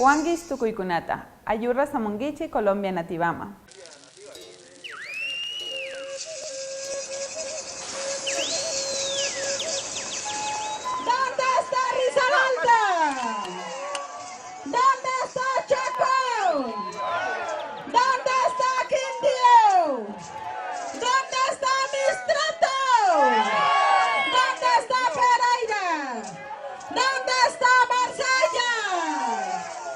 Huanguis Tukuikunata, Ayurra Samongichi, Colombia Nativama. ¿Dónde está Risaralda? ¿Dónde está Chaco? ¿Dónde está Quindío? ¿Dónde está Mistrato? ¿Dónde está Pereira? ¿Dónde está Marsella?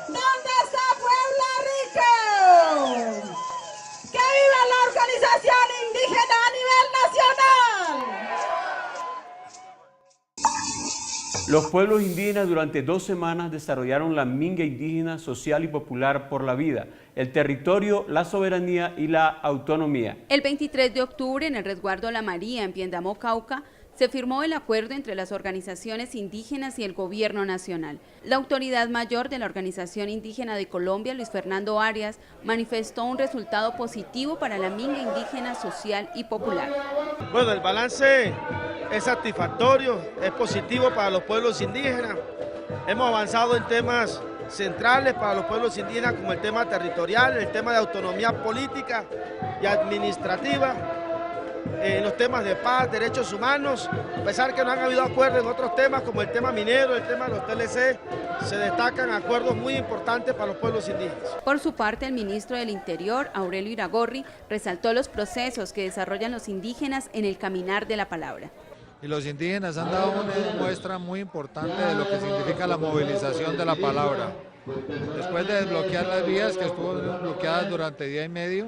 ¿Dónde está Puebla Rico? ¡Que viva la organización indígena a nivel nacional! Los pueblos indígenas durante 2 semanas desarrollaron la Minga Indígena Social y Popular por la Vida, el territorio, la soberanía y la autonomía. El 23 de octubre, en el resguardo La María, en Piendamó, Cauca, se firmó el acuerdo entre las organizaciones indígenas y el gobierno nacional. La autoridad mayor de la Organización Indígena de Colombia, Luis Fernando Arias, manifestó un resultado positivo para la Minga Indígena Social y Popular. Bueno, el balance es satisfactorio, es positivo para los pueblos indígenas. Hemos avanzado en temas centrales para los pueblos indígenas como el tema territorial, el tema de autonomía política y administrativa, en los temas de paz, derechos humanos, a pesar que no han habido acuerdos en otros temas como el tema minero, el tema de los TLC, se destacan acuerdos muy importantes para los pueblos indígenas. Por su parte, el ministro del Interior, Aurelio Iragorri, resaltó los procesos que desarrollan los indígenas en el caminar de la palabra. Y los indígenas han dado una muestra muy importante de lo que significa la movilización de la palabra. Después de desbloquear las vías que estuvo bloqueadas durante día y medio,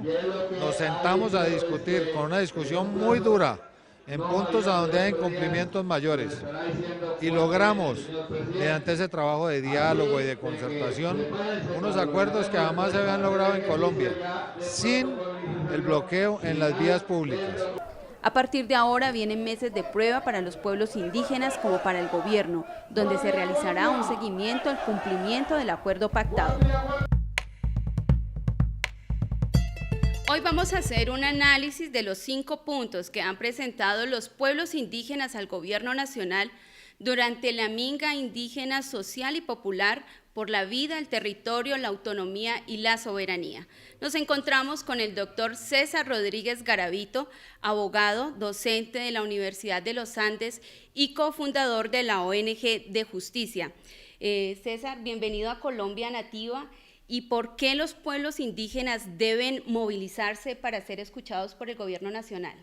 nos sentamos a discutir con una discusión muy dura en puntos a donde hay incumplimientos mayores y logramos, mediante ese trabajo de diálogo y de concertación, unos acuerdos que jamás se habían logrado en Colombia, sin el bloqueo en las vías públicas. A partir de ahora vienen meses de prueba para los pueblos indígenas como para el gobierno, donde se realizará un seguimiento al cumplimiento del acuerdo pactado. Hoy vamos a hacer un análisis de los 5 puntos que han presentado los pueblos indígenas al gobierno nacional durante la Minga Indígena Social y Popular por la Vida, el territorio, la autonomía y la soberanía. Nos encontramos con el doctor César Rodríguez Garavito, abogado, docente de la Universidad de los Andes y cofundador de la ONG de Justicia. César, bienvenido a Colombia Nativa. ¿Y por qué los pueblos indígenas deben movilizarse para ser escuchados por el gobierno nacional?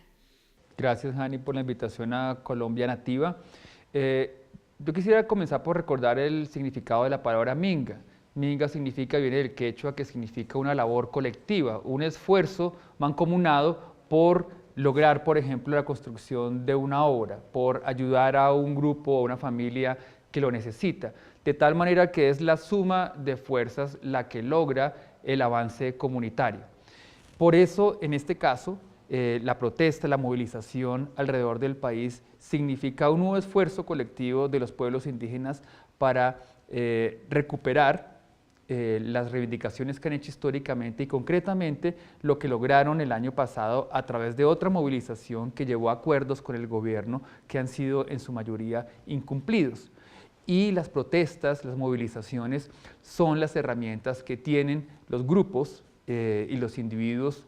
Gracias, Jani, por la invitación a Colombia Nativa. Yo quisiera comenzar por recordar el significado de la palabra minga. Minga viene del quechua, que significa una labor colectiva, un esfuerzo mancomunado por lograr, por ejemplo, la construcción de una obra, por ayudar a un grupo o una familia que lo necesita, de tal manera que es la suma de fuerzas la que logra el avance comunitario. Por eso, en este caso, la protesta, la movilización alrededor del país significa un nuevo esfuerzo colectivo de los pueblos indígenas para recuperar las reivindicaciones que han hecho históricamente y concretamente lo que lograron el año pasado a través de otra movilización que llevó a acuerdos con el gobierno que han sido en su mayoría incumplidos. Y las protestas, las movilizaciones son las herramientas que tienen los grupos y los individuos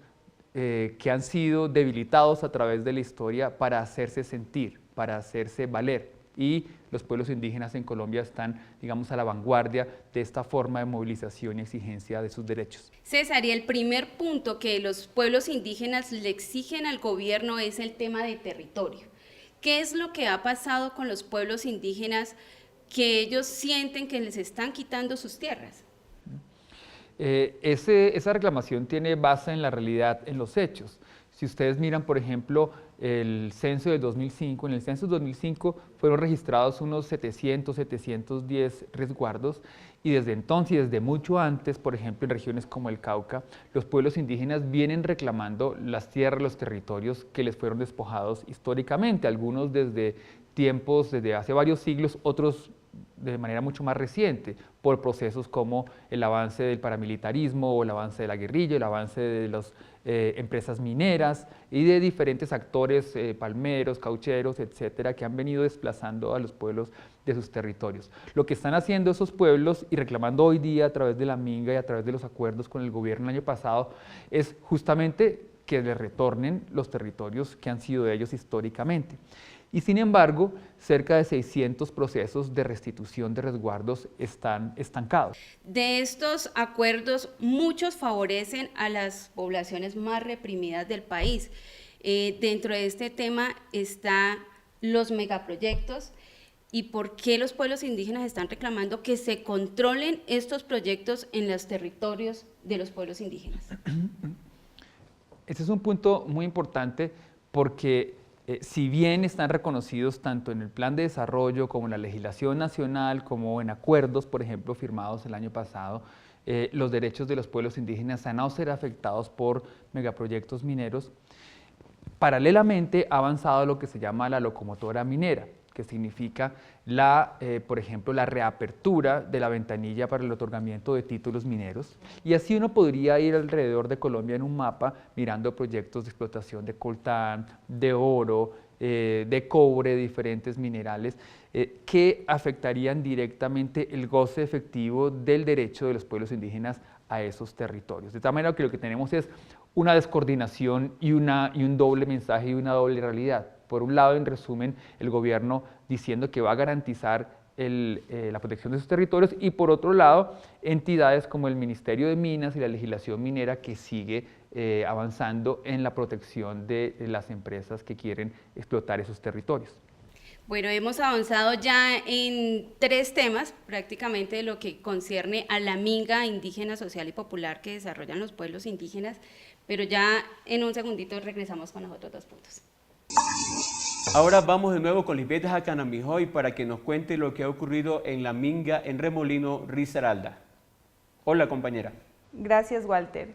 que han sido debilitados a través de la historia para hacerse sentir, para hacerse valer. Y los pueblos indígenas en Colombia están, digamos, a la vanguardia de esta forma de movilización y exigencia de sus derechos. César, y el primer punto que los pueblos indígenas le exigen al gobierno es el tema de territorio. ¿Qué es lo que ha pasado con los pueblos indígenas que ellos sienten que les están quitando sus tierras? Esa reclamación tiene base en la realidad, en los hechos. Si ustedes miran, por ejemplo, el censo de 2005, en el censo de 2005 fueron registrados unos 700, 710 resguardos y desde entonces y desde mucho antes, por ejemplo, en regiones como el Cauca, los pueblos indígenas vienen reclamando las tierras, los territorios que les fueron despojados históricamente, algunos desde tiempos, desde hace varios siglos, otros de manera mucho más reciente, por procesos como el avance del paramilitarismo o el avance de la guerrilla, el avance de las empresas mineras y de diferentes actores palmeros, caucheros, etcétera, que han venido desplazando a los pueblos de sus territorios. Lo que están haciendo esos pueblos y reclamando hoy día a través de la Minga y a través de los acuerdos con el gobierno el año pasado es justamente que les retornen los territorios que han sido de ellos históricamente. Y sin embargo, cerca de 600 procesos de restitución de resguardos están estancados. De estos acuerdos, muchos favorecen a las poblaciones más reprimidas del país. Dentro de este tema están los megaproyectos y por qué los pueblos indígenas están reclamando que se controlen estos proyectos en los territorios de los pueblos indígenas. Este es un punto muy importante porque si bien están reconocidos tanto en el plan de desarrollo como en la legislación nacional, como en acuerdos, por ejemplo, firmados el año pasado, los derechos de los pueblos indígenas a no ser afectados por megaproyectos mineros, paralelamente ha avanzado lo que se llama la locomotora minera, que significa, por ejemplo, la reapertura de la ventanilla para el otorgamiento de títulos mineros. Y así uno podría ir alrededor de Colombia en un mapa mirando proyectos de explotación de coltán, de oro, de cobre, diferentes minerales, que afectarían directamente el goce efectivo del derecho de los pueblos indígenas a esos territorios. De tal manera que lo que tenemos es una descoordinación y un doble mensaje y una doble realidad. Por un lado, en resumen, el gobierno diciendo que va a garantizar la protección de sus territorios y por otro lado, entidades como el Ministerio de Minas y la legislación minera que sigue avanzando en la protección de las empresas que quieren explotar esos territorios. Bueno, hemos avanzado ya en 3 temas, prácticamente de lo que concierne a la minga indígena, social y popular que desarrollan los pueblos indígenas, pero ya en un segundito regresamos con los otros 2 puntos. Ahora vamos de nuevo con Lisbeth Jacanamijoy para que nos cuente lo que ha ocurrido en la Minga en Remolino, Risaralda. Hola, compañera. Gracias, Walter.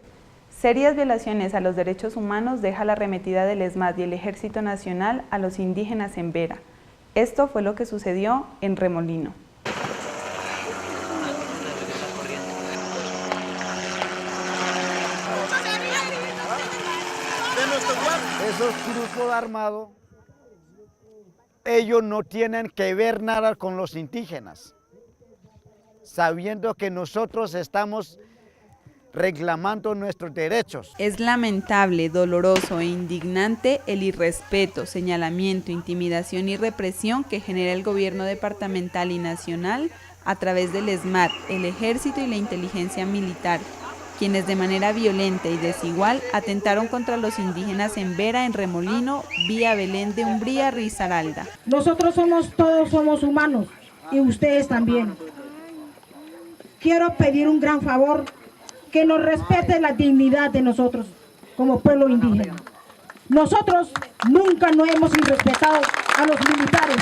Serias violaciones a los derechos humanos deja la arremetida del ESMAD y el Ejército Nacional a los indígenas en Vera. Esto fue lo que sucedió en Remolino. Esos grupos armados, ellos no tienen que ver nada con los indígenas, sabiendo que nosotros estamos reclamando nuestros derechos. Es lamentable, doloroso e indignante el irrespeto, señalamiento, intimidación y represión que genera el gobierno departamental y nacional a través del ESMAD, el Ejército y la inteligencia militar, quienes de manera violenta y desigual atentaron contra los indígenas en Vera, en Remolino, vía Belén de Umbría, Risaralda. Nosotros todos somos humanos y ustedes también. Quiero pedir un gran favor, que nos respete la dignidad de nosotros como pueblo indígena. Nosotros nunca no hemos irrespetado a los militares.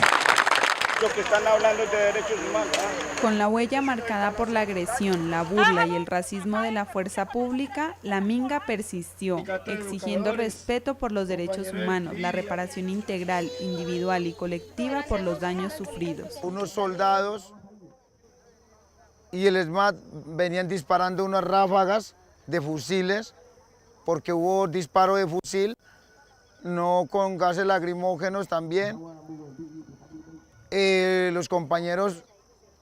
Los que están hablando de derechos humanos. Con la huella marcada por la agresión, la burla y el racismo de la fuerza pública, la Minga persistió, exigiendo respeto por los derechos humanos, la reparación integral, individual y colectiva por los daños sufridos. Unos soldados y el ESMAD venían disparando unas ráfagas de fusiles, porque hubo disparo de fusil, no con gases lacrimógenos también. Los compañeros,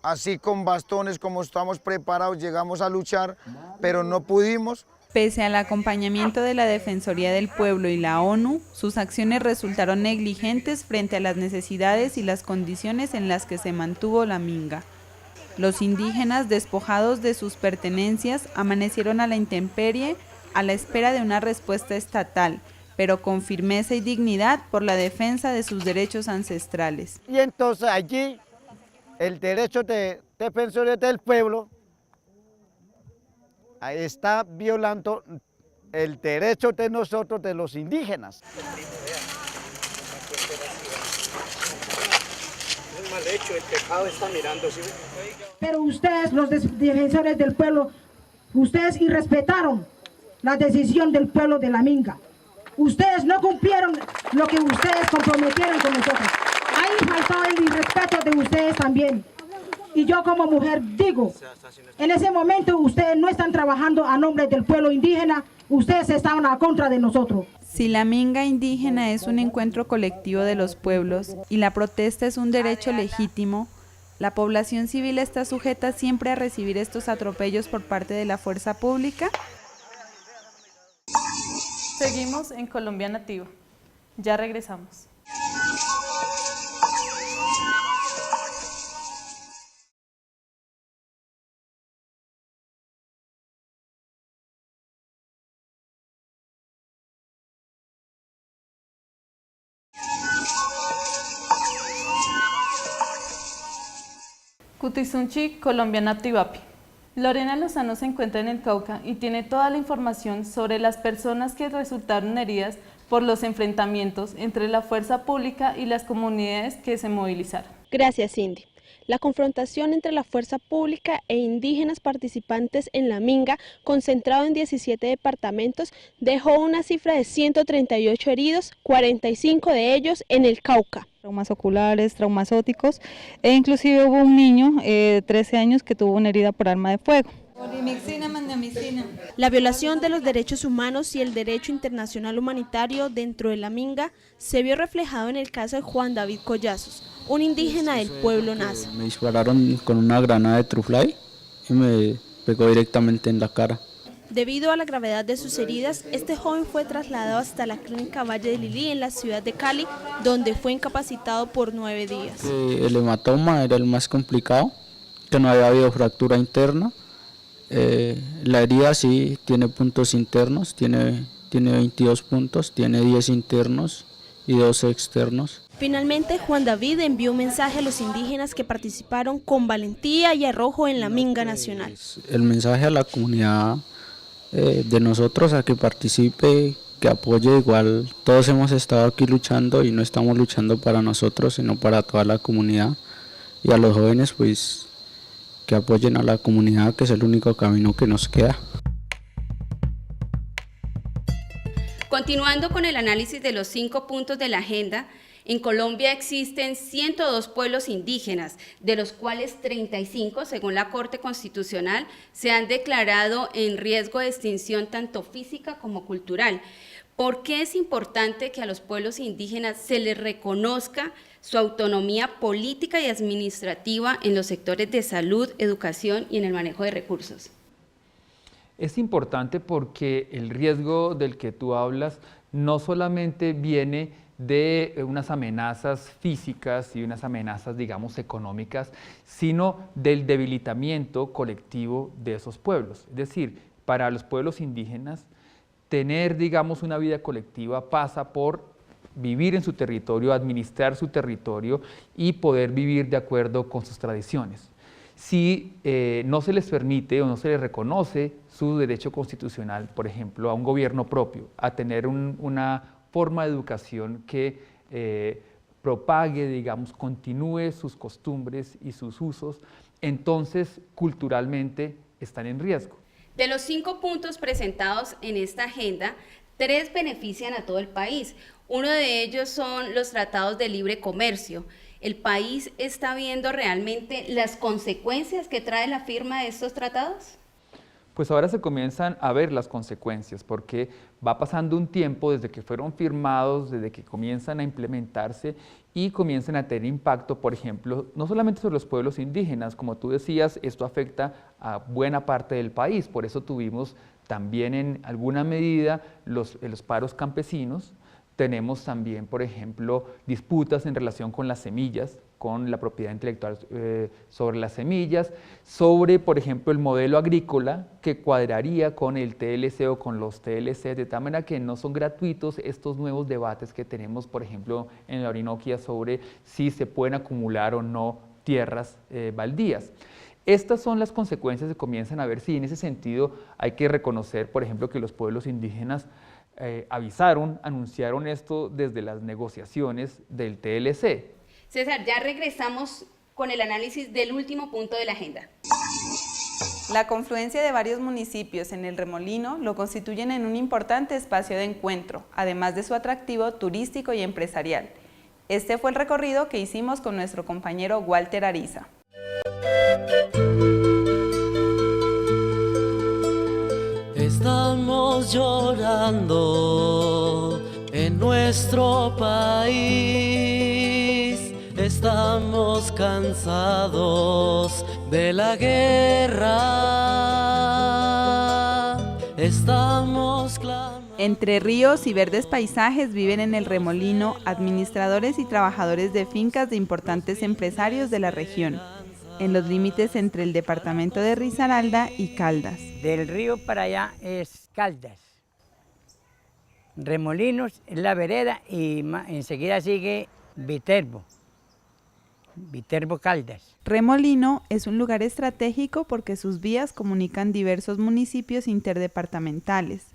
así con bastones, como estamos preparados, llegamos a luchar, pero no pudimos. Pese al acompañamiento de la Defensoría del Pueblo y la ONU, sus acciones resultaron negligentes frente a las necesidades y las condiciones en las que se mantuvo la Minga. Los indígenas, despojados de sus pertenencias, amanecieron a la intemperie a la espera de una respuesta estatal, pero con firmeza y dignidad por la defensa de sus derechos ancestrales. Y entonces allí el derecho de defensores del pueblo está violando el derecho de nosotros, de los indígenas. Es mal hecho, el pecado está mirando, ¿sí? Pero ustedes, los defensores del pueblo, ustedes irrespetaron la decisión del pueblo de la Minga. Ustedes no cumplieron lo que ustedes comprometieron con nosotros. Ahí faltaba el irrespeto de ustedes también. Y yo como mujer digo, en ese momento ustedes no están trabajando a nombre del pueblo indígena, ustedes estaban a contra de nosotros. Si la Minga indígena es un encuentro colectivo de los pueblos y la protesta es un derecho legítimo, ¿La población civil está sujeta siempre a recibir estos atropellos por parte de la fuerza pública? Seguimos en Colombia Nativa. Ya regresamos. Cutizunchi, Colombia Nativapi. Lorena Lozano se encuentra en el Cauca y tiene toda la información sobre las personas que resultaron heridas por los enfrentamientos entre la fuerza pública y las comunidades que se movilizaron. Gracias, Cindy. La confrontación entre la fuerza pública e indígenas participantes en la Minga, concentrado en 17 departamentos, dejó una cifra de 138 heridos, 45 de ellos en el Cauca. Traumas oculares, traumas ópticos e inclusive hubo un niño de 13 años que tuvo una herida por arma de fuego. La violación de los derechos humanos y el derecho internacional humanitario dentro de la Minga se vio reflejado en el caso de Juan David Collazos, un indígena del pueblo Nasa. Me dispararon con una granada de Trufly y me pegó directamente en la cara. Debido a la gravedad de sus heridas, este joven fue trasladado hasta la clínica Valle de Lilí en la ciudad de Cali, donde fue incapacitado por 9 días. El hematoma era el más complicado, que no había habido fractura interna. La herida sí tiene puntos internos, tiene 22 puntos, tiene 10 internos y 12 externos. Finalmente, Juan David envió un mensaje a los indígenas que participaron con valentía y arrojo en la Minga Nacional. El mensaje a la comunidad de nosotros a que participe, que apoye. Igual todos hemos estado aquí luchando y no estamos luchando para nosotros, sino para toda la comunidad, y a los jóvenes pues que apoyen a la comunidad, que es el único camino que nos queda. Continuando con el análisis de los 5 puntos de la agenda, en Colombia existen 102 pueblos indígenas, de los cuales 35, según la Corte Constitucional, se han declarado en riesgo de extinción tanto física como cultural. ¿Por qué es importante que a los pueblos indígenas se les reconozca su autonomía política y administrativa en los sectores de salud, educación y en el manejo de recursos? Es importante porque el riesgo del que tú hablas no solamente viene de unas amenazas físicas y unas amenazas, digamos, económicas, sino del debilitamiento colectivo de esos pueblos. Es decir, para los pueblos indígenas, tener, digamos, una vida colectiva pasa por vivir en su territorio, administrar su territorio y poder vivir de acuerdo con sus tradiciones. Si no se les permite o no se les reconoce su derecho constitucional, por ejemplo, a un gobierno propio, a tener una forma de educación que propague, digamos, continúe sus costumbres y sus usos, entonces culturalmente están en riesgo. De los 5 puntos presentados en esta agenda, 3 benefician a todo el país. Uno de ellos son los tratados de libre comercio. ¿El país está viendo realmente las consecuencias que trae la firma de estos tratados? Pues ahora se comienzan a ver las consecuencias, porque va pasando un tiempo desde que fueron firmados, desde que comienzan a implementarse y comienzan a tener impacto, por ejemplo, no solamente sobre los pueblos indígenas, como tú decías, esto afecta a buena parte del país, por eso tuvimos también en alguna medida los paros campesinos. Tenemos también, por ejemplo, disputas en relación con las semillas, con la propiedad intelectual sobre las semillas, sobre, por ejemplo, el modelo agrícola que cuadraría con el TLC o con los TLC, de tal manera que no son gratuitos estos nuevos debates que tenemos, por ejemplo, en la Orinoquia sobre si se pueden acumular o no tierras baldías. Estas son las consecuencias que comienzan a ver si en ese sentido hay que reconocer, por ejemplo, que los pueblos indígenas anunciaron esto desde las negociaciones del TLC. César, ya regresamos con el análisis del último punto de la agenda. La confluencia de varios municipios en el Remolino lo constituyen en un importante espacio de encuentro, además de su atractivo turístico y empresarial. Este fue el recorrido que hicimos con nuestro compañero Walter Ariza. Estamos llorando en nuestro país. Estamos cansados de la guerra, estamos clamando. Entre ríos y verdes paisajes viven en el Remolino administradores y trabajadores de fincas de importantes empresarios de la región, en los límites entre el departamento de Risaralda y Caldas. Del río para allá es Caldas. Remolinos es la vereda y enseguida sigue Viterbo Caldas. Remolino es un lugar estratégico porque sus vías comunican diversos municipios interdepartamentales,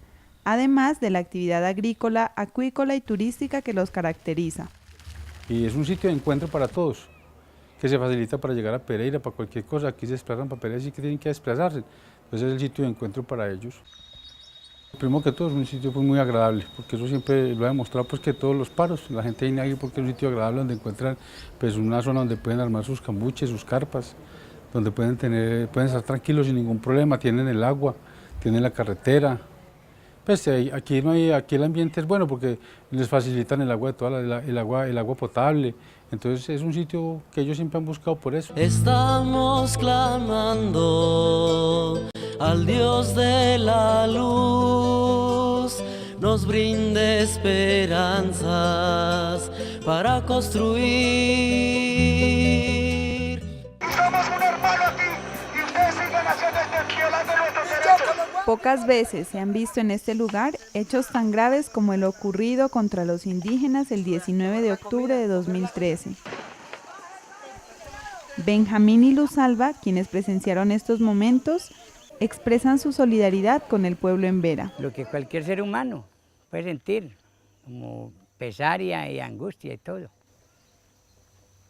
además de la actividad agrícola, acuícola y turística que los caracteriza. Y es un sitio de encuentro para todos, que se facilita para llegar a Pereira, para cualquier cosa. Aquí se desplazan para Pereira, sí que tienen que desplazarse. Entonces es el sitio de encuentro para ellos. Primero que todo es un sitio pues, muy agradable, porque eso siempre lo ha demostrado pues, que todos los paros, la gente viene aquí porque es un sitio agradable donde encuentran pues, una zona donde pueden armar sus cambuches, sus carpas, donde pueden estar tranquilos sin ningún problema, tienen el agua, tienen la carretera. Pues aquí el ambiente es bueno porque les facilitan el agua el agua potable. Entonces es un sitio que ellos siempre han buscado por eso. Estamos clamando al Dios de la luz, nos brinde esperanzas para construir. Somos un hermano aquí y ustedes siguen haciendo violando nuestros derechos. Pocas veces se han visto en este lugar hechos tan graves como el ocurrido contra los indígenas el 19 de octubre de 2013. Benjamín y Luz Alba, quienes presenciaron estos momentos, expresan su solidaridad con el pueblo en Vera. Lo que cualquier ser humano puede sentir, como pesar y angustia y todo.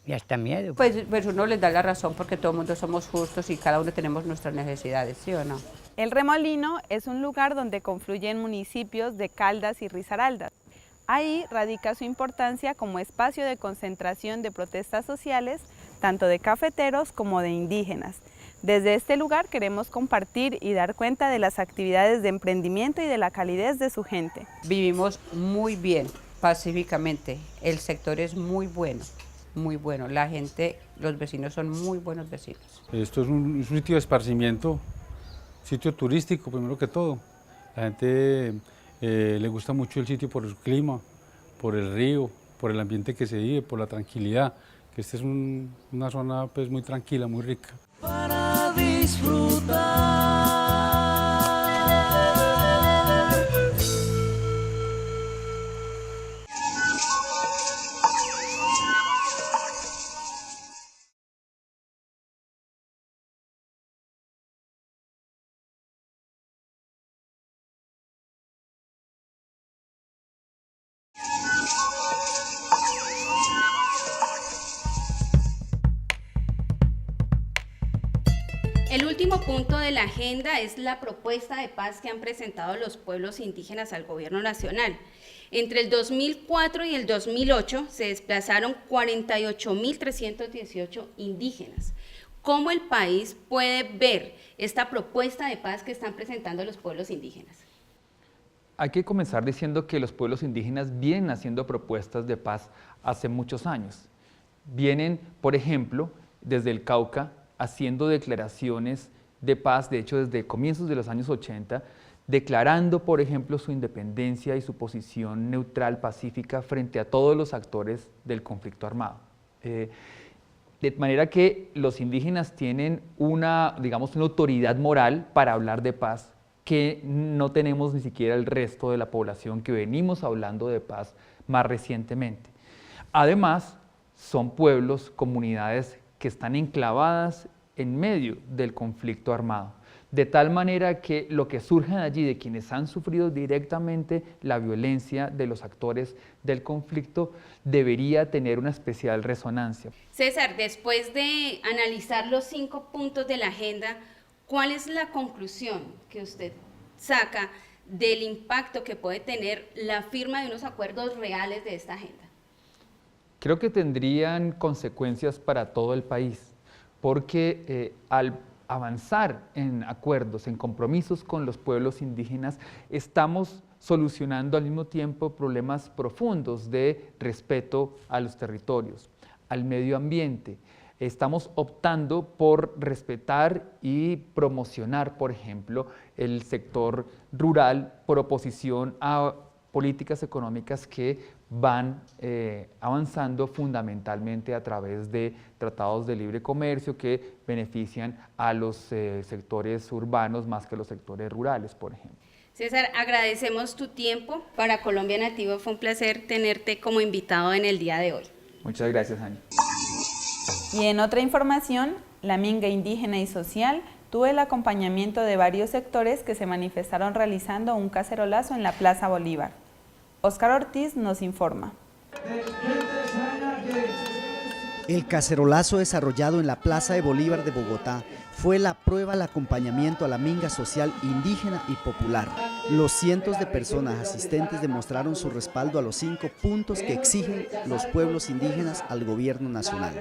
Y hasta miedo. Pues uno les da la razón porque todo el mundo somos justos y cada uno tenemos nuestras necesidades, ¿sí o no? El Remolino es un lugar donde confluyen municipios de Caldas y Risaralda. Ahí radica su importancia como espacio de concentración de protestas sociales, tanto de cafeteros como de indígenas. Desde este lugar queremos compartir y dar cuenta de las actividades de emprendimiento y de la calidez de su gente. Vivimos muy bien, pacíficamente. El sector es muy bueno, muy bueno. La gente, los vecinos son muy buenos vecinos. Esto es un sitio de esparcimiento, sitio turístico primero que todo. La gente le gusta mucho el sitio por el clima, por el río, por el ambiente que se vive, por la tranquilidad. Que esta es una zona pues, muy tranquila, muy rica. Para disfrutar. El último punto de la agenda es la propuesta de paz que han presentado los pueblos indígenas al gobierno nacional. Entre el 2004 y el 2008 se desplazaron 48.318 indígenas. ¿Cómo el país puede ver esta propuesta de paz que están presentando los pueblos indígenas? Hay que comenzar diciendo que los pueblos indígenas vienen haciendo propuestas de paz hace muchos años. Vienen, por ejemplo, desde el Cauca, haciendo declaraciones de paz, de hecho desde comienzos de los años 80, declarando, por ejemplo, su independencia y su posición neutral, pacífica, frente a todos los actores del conflicto armado. De manera que los indígenas tienen una autoridad moral para hablar de paz que no tenemos ni siquiera el resto de la población que venimos hablando de paz más recientemente. Además, son pueblos, comunidades que están enclavadas en medio del conflicto armado, de tal manera que lo que surge de allí, de quienes han sufrido directamente la violencia de los actores del conflicto, debería tener una especial resonancia. César, después de analizar los 5 puntos de la agenda, ¿cuál es la conclusión que usted saca del impacto que puede tener la firma de unos acuerdos reales de esta agenda? Creo que tendrían consecuencias para todo el país, porque al avanzar en acuerdos, en compromisos con los pueblos indígenas, estamos solucionando al mismo tiempo problemas profundos de respeto a los territorios. al medio ambiente. Estamos optando por respetar y promocionar, por ejemplo, el sector rural por oposición a políticas económicas que van avanzando fundamentalmente a través de tratados de libre comercio que benefician a los sectores urbanos más que los sectores rurales, por ejemplo. César, agradecemos tu tiempo. Para Colombia Nativa fue un placer tenerte como invitado en el día de hoy. Muchas gracias, Ani. Y en otra información, la Minga indígena y social tuvo el acompañamiento de varios sectores que se manifestaron realizando un cacerolazo en la Plaza Bolívar. Óscar Ortiz nos informa. El cacerolazo desarrollado en la Plaza de Bolívar de Bogotá fue la prueba del acompañamiento a la minga social indígena y popular. Los cientos de personas asistentes demostraron su respaldo a los 5 puntos que exigen los pueblos indígenas al gobierno nacional.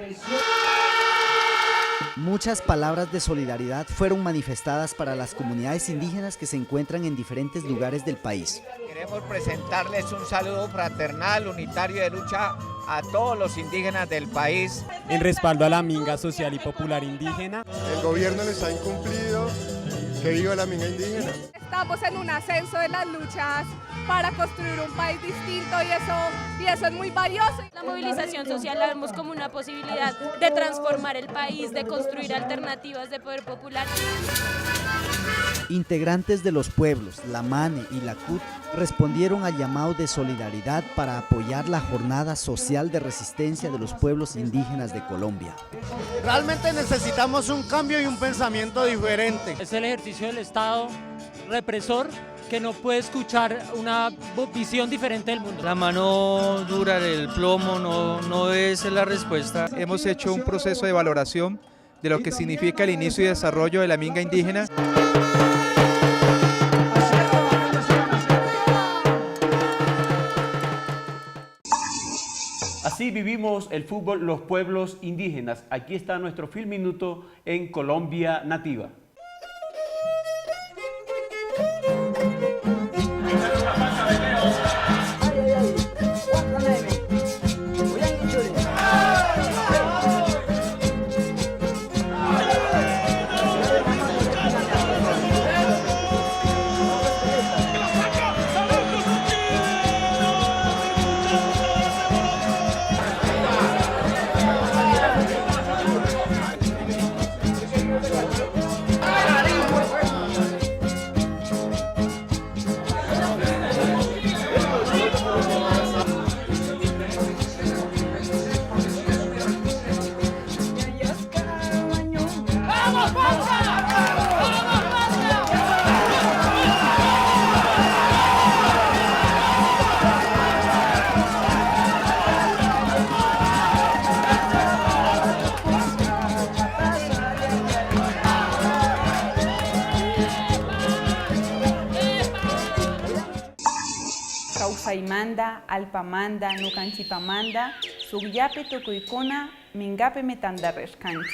Muchas palabras de solidaridad fueron manifestadas para las comunidades indígenas que se encuentran en diferentes lugares del país. Queremos presentarles un saludo fraternal, unitario de lucha a todos los indígenas del país. En respaldo a la minga social y popular indígena. El gobierno les ha incumplido, que viva la minga indígena. Estamos en un ascenso de las luchas para construir un país distinto y eso es muy valioso. La movilización social la vemos como una posibilidad de transformar el país, de construir alternativas de poder popular. Integrantes de los pueblos, la MANE y la CUT respondieron al llamado de solidaridad para apoyar la jornada social de resistencia de los pueblos indígenas de Colombia. Realmente necesitamos un cambio y un pensamiento diferente. Es el ejercicio del Estado represor que no puede escuchar una visión diferente del mundo. La mano dura, el plomo no es la respuesta. Hemos hecho un proceso de valoración de lo que significa el inicio y desarrollo de la minga indígena. Así vivimos el fútbol los pueblos indígenas. Aquí está nuestro Film Minuto en Colombia Nativa. Causaimanda, Alpamanda, Nucanchipamanda, Sugyapi Tukuykuna, Mingapi Metandarreshkanchi.